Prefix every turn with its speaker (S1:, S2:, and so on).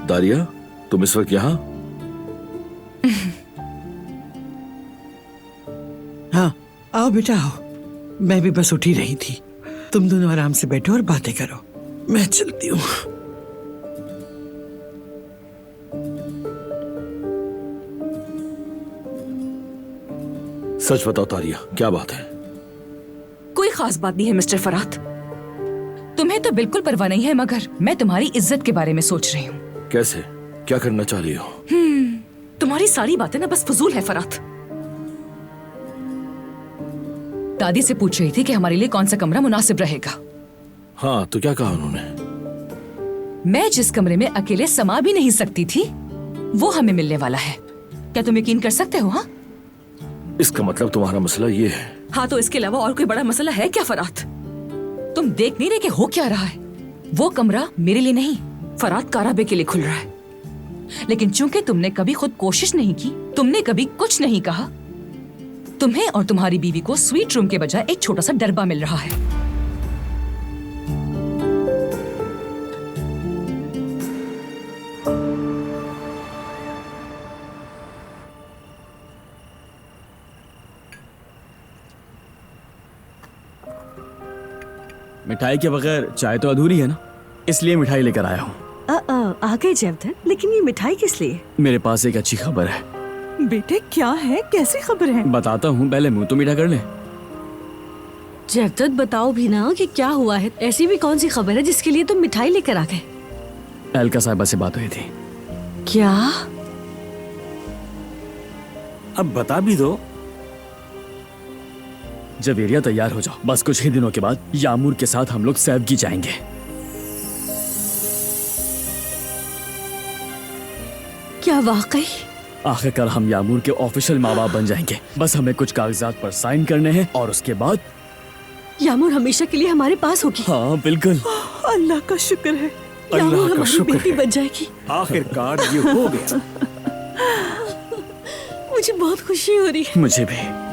S1: दारिया, तुम इस वक्त यहाँ?
S2: हाँ, आओ बेटा आओ। मैं भी बस उठी रही थी। तुम दोनों आराम से बैठो और बातें करो, मैं चलती हूँ।
S1: सच बताओ तारिया, क्या बात है?
S3: कोई खास बात नहीं है मिस्टर फरात। तुम्हें तो बिल्कुल परवाह नहीं है, मगर मैं तुम्हारी इज्जत के बारे में सोच रही हूँ।
S1: कैसे? क्या करना चाह रही हो?
S3: तुम्हारी सारी बातें ना बस फजूल है फरात। दादी से पूछ रही थी कि हमारे लिए कौन सा कमरा मुनासिब रहेगा।
S1: हाँ, तो क्या कहा उन्होंने?
S3: मैं जिस कमरे में अकेले समा भी नहीं सकती थी, वो हमें मिलने वाला है। क्या तुम यकीन कर सकते हो? हाँ,
S1: इसका मतलब तुम्हारा मसला ये है?
S3: हाँ, तो इसके अलावा और कोई बड़ा मसला है क्या फरात? तुम देख नहीं रहे कि हो क्या रहा है? वो कमरा मेरे लिए नहीं, फरात काराबे के लिए खुल रहा है। लेकिन चूंकि तुमने कभी खुद कोशिश नहीं की, तुमने कभी कुछ नहीं कहा, तुम्हें और तुम्हारी बीवी को स्वीट रूम के बजाय एक छोटा सा डरबा मिल रहा है।
S4: मिठाई के बगैर चाय तो अधूरी है ना, इसलिए मिठाई लेकर आया हूँ।
S5: आ गए जयवधन, लेकिन ये मिठाई किस लिए?
S4: मेरे पास एक अच्छी खबर है।
S5: बेटे क्या है, कैसी खबर है?
S4: बताता हूँ, पहले मुंह तो मीठा कर ले।
S5: जयवधन बताओ भी ना कि क्या हुआ है। ऐसी भी कौन सी खबर है जिसके लिए तुम मिठाई लेकर आ गए?
S4: अलका साहिबा से बात हुई थी।
S5: क्या?
S4: अब बता भी दो। जब एरिया तैयार हो जाओ, बस कुछ ही दिनों के बाद यामूर के साथ हम लोग सैवगी जाएंगे।
S5: क्या वाकई?
S4: आखिरकार हम यामूर के ऑफिशियल माँ बाप बन जाएंगे। बस हमें कुछ कागजात पर साइन करने हैं और उसके बाद
S5: यामूर हमेशा के लिए हमारे पास होगी।
S4: हाँ बिल्कुल।
S5: अल्लाह का शुक्र है, यामूर
S4: अल्लाह का
S5: हमारी
S4: शुक्र
S5: बेटी
S4: है।
S5: बन जाएगी।
S4: आखिरकार ये हो गया।
S5: मुझे बहुत खुशी हो रही है।
S4: मुझे भी।